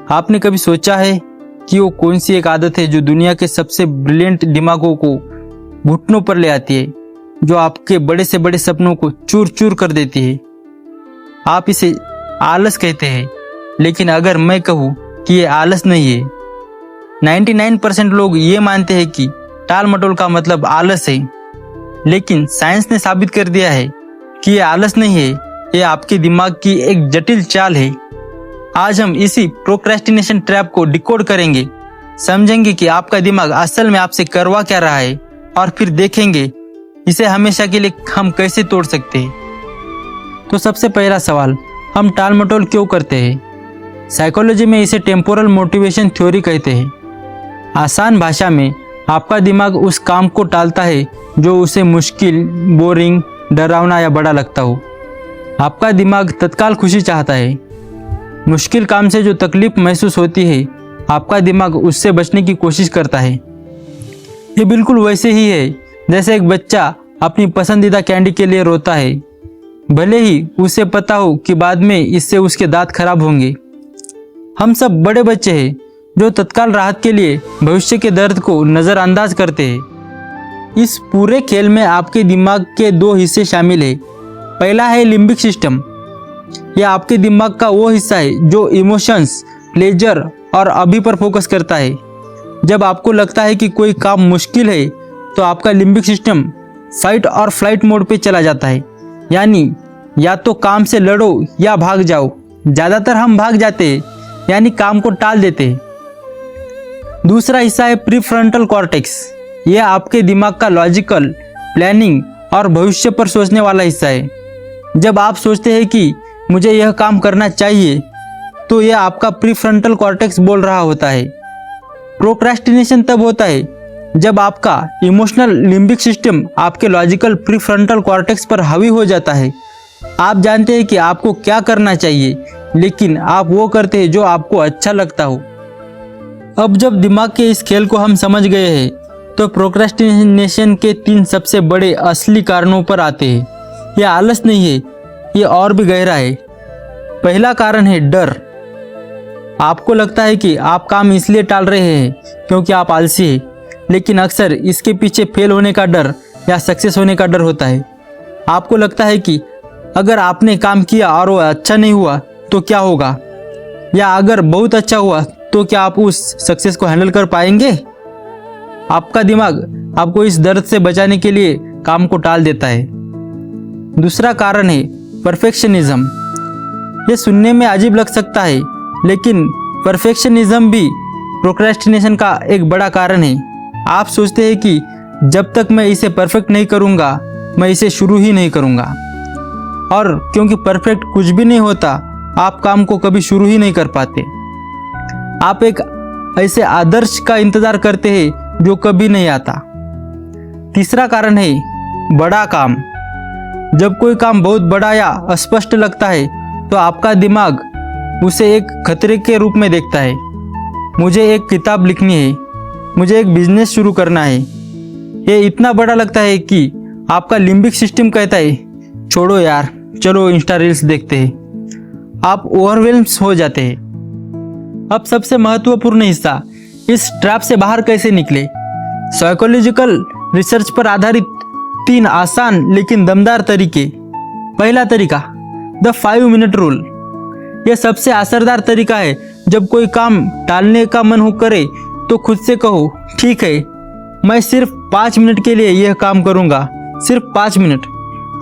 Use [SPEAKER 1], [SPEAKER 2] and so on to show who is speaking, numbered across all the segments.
[SPEAKER 1] आपने कभी सोचा है कि वो कौन सी एक आदत है जो दुनिया के सबसे ब्रिलियंट दिमागों को घुटनों पर ले आती है, जो आपके बड़े से बड़े सपनों को चूर चूर कर देती है? आप इसे आलस कहते हैं, लेकिन अगर मैं कहूँ कि ये आलस नहीं है, 99% लोग ये मानते हैं कि टाल मटोल का मतलब आलस है। लेकिन साइंस ने साबित कर दिया है कि ये आलस नहीं है, ये आपके दिमाग की एक जटिल चाल है। आज हम इसी प्रोक्रेस्टिनेशन ट्रैप को डिकोड करेंगे, समझेंगे कि आपका दिमाग असल में आपसे करवा क्या रहा है, और फिर देखेंगे इसे हमेशा के लिए हम कैसे तोड़ सकते हैं। तो सबसे पहला सवाल, हम टाल मटोल क्यों करते हैं? साइकोलॉजी में इसे टेम्पोरल मोटिवेशन थ्योरी कहते हैं। आसान भाषा में आपका दिमाग उस काम को टालता है जो उसे मुश्किल, बोरिंग, डरावना या बड़ा लगता हो। आपका दिमाग तत्काल खुशी चाहता है। मुश्किल काम से जो तकलीफ महसूस होती है, आपका दिमाग उससे बचने की कोशिश करता है। ये बिल्कुल वैसे ही है जैसे एक बच्चा अपनी पसंदीदा कैंडी के लिए रोता है, भले ही उसे पता हो कि बाद में इससे उसके दांत खराब होंगे। हम सब बड़े बच्चे हैं जो तत्काल राहत के लिए भविष्य के दर्द को नज़रअंदाज करते हैं। इस पूरे खेल में आपके दिमाग के दो हिस्से शामिल हैं। पहला है लिम्बिक सिस्टम। यह आपके दिमाग का वो हिस्सा है जो इमोशंस, प्लेजर और अभी पर फोकस करता है। जब आपको लगता है कि कोई काम मुश्किल है, तो आपका लिम्बिक सिस्टम फाइट और फ्लाइट मोड पे चला जाता है, यानी या तो काम से लड़ो या भाग जाओ। ज़्यादातर हम भाग जाते हैं, यानी काम को टाल देते हैं। दूसरा हिस्सा है प्रीफ्रंटल कॉर्टेक्स। यह आपके दिमाग का लॉजिकल, प्लानिंग और भविष्य पर सोचने वाला हिस्सा है। जब आप सोचते हैं कि मुझे यह काम करना चाहिए, तो यह आपका प्रीफ्रंटल कॉर्टेक्स बोल रहा होता है। प्रोक्रेस्टिनेशन तब होता है जब आपका इमोशनल लिम्बिक सिस्टम आपके लॉजिकल प्रीफ्रंटल कॉर्टेक्स पर हावी हो जाता है। आप जानते हैं कि आपको क्या करना चाहिए, लेकिन आप वो करते हैं जो आपको अच्छा लगता हो। अब जब दिमाग के इस खेल को हम समझ गए हैं, तो प्रोक्रेस्टिनेशन के 3 सबसे बड़े असली कारणों पर आते हैं। यह आलस नहीं है, ये और भी गहरा है। पहला कारण है डर। आपको लगता है कि आप काम इसलिए टाल रहे हैं क्योंकि आप आलसी हैं, लेकिन अक्सर इसके पीछे फेल होने का डर या सक्सेस होने का डर होता है। आपको लगता है कि अगर आपने काम किया और वो अच्छा नहीं हुआ तो क्या होगा, या अगर बहुत अच्छा हुआ तो क्या आप उस सक्सेस को हैंडल कर पाएंगे। आपका दिमाग आपको इस दर्द से बचाने के लिए काम को टाल देता है। दूसरा कारण है परफेक्शनिज्म। ये सुनने में अजीब लग सकता है, लेकिन परफेक्शनिज्म भी प्रोक्रेस्टिनेशन का एक बड़ा कारण है। आप सोचते हैं कि जब तक मैं इसे परफेक्ट नहीं करूँगा, मैं इसे शुरू ही नहीं करूँगा। और क्योंकि परफेक्ट कुछ भी नहीं होता, आप काम को कभी शुरू ही नहीं कर पाते। आप एक ऐसे आदर्श का इंतजार करते हैं जो कभी नहीं आता। तीसरा कारण है बड़ा काम। जब कोई काम बहुत बड़ा या अस्पष्ट लगता है, तो आपका दिमाग उसे एक खतरे के रूप में देखता है। मुझे एक किताब लिखनी है, मुझे एक बिजनेस शुरू करना है। ये इतना बड़ा लगता है कि आपका लिम्बिक सिस्टम कहता है, छोड़ो यार, चलो इंस्टा रील्स देखते हैं। आप ओवरवेल्म्स हो जाते हैं। अब सबसे महत्वपूर्ण हिस्सा, इस ट्रैप से बाहर कैसे निकले। साइकोलॉजिकल रिसर्च पर आधारित 3 आसान लेकिन दमदार तरीके। पहला तरीका, द 5 मिनट रूल। यह सबसे असरदार तरीका है। जब कोई काम टालने का मन हो करे, तो खुद से कहो, ठीक है, मैं सिर्फ 5 मिनट के लिए यह काम करूंगा, सिर्फ 5 मिनट।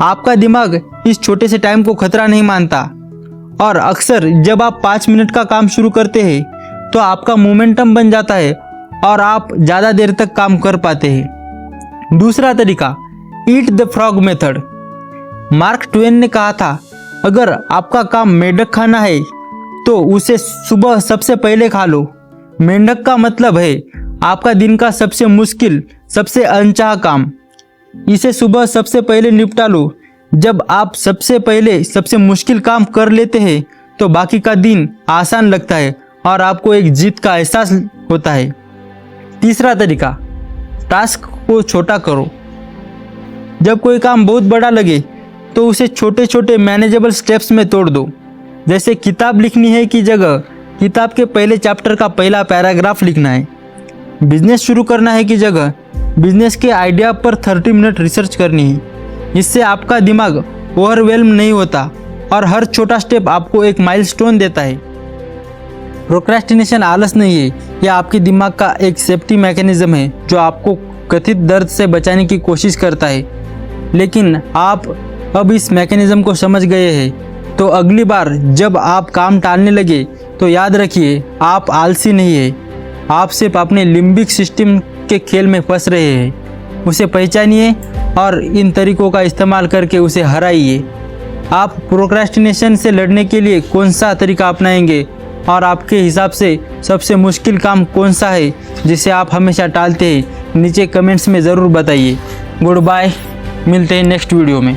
[SPEAKER 1] आपका दिमाग इस छोटे से टाइम को खतरा नहीं मानता, और अक्सर जब आप 5 मिनट का काम शुरू करते हैं, तो आपका मोमेंटम बन जाता है और आप ज़्यादा देर तक काम कर पाते हैं। दूसरा तरीका, eat the frog method. Mark Twain ने कहा था, अगर आपका काम मेंढक खाना है, तो उसे सुबह सबसे पहले खा लो। मेंढक का मतलब है आपका दिन का सबसे मुश्किल, सबसे अनचाहा काम। इसे सुबह सबसे पहले निपटा लो। जब आप सबसे पहले सबसे मुश्किल काम कर लेते हैं, तो बाकी का दिन आसान लगता है और आपको एक जीत का एहसास होता है। तीसरा तरीका, टास्क को छोटा करो। जब कोई काम बहुत बड़ा लगे, तो उसे छोटे छोटे मैनेजेबल स्टेप्स में तोड़ दो। जैसे किताब लिखनी है की जगह किताब के पहले चैप्टर का पहला पैराग्राफ लिखना है। बिजनेस शुरू करना है की जगह बिजनेस के आइडिया पर 30 मिनट रिसर्च करनी है। इससे आपका दिमाग ओवरवेल्म नहीं होता और हर छोटा स्टेप आपको एक माइलस्टोन देता है। प्रोक्रेस्टिनेशन आलस नहीं है, यह आपके दिमाग का एक सेफ्टी मैकेनिज्म है जो आपको कथित दर्द से बचाने की कोशिश करता है। लेकिन आप अब इस मैकेनिज्म को समझ गए हैं, तो अगली बार जब आप काम टालने लगे तो याद रखिए आप आलसी नहीं है, आप सिर्फ अपने लिम्बिक सिस्टम के खेल में फंस रहे हैं। उसे पहचानिए और इन तरीकों का इस्तेमाल करके उसे हराइए। आप प्रोक्रेस्टिनेशन से लड़ने के लिए कौन सा तरीका अपनाएंगे और आपके हिसाब से सबसे मुश्किल काम कौन सा है जिसे आप हमेशा टालते हैं, नीचे कमेंट्स में ज़रूर बताइए। गुड बाय, मिलते हैं नेक्स्ट वीडियो में।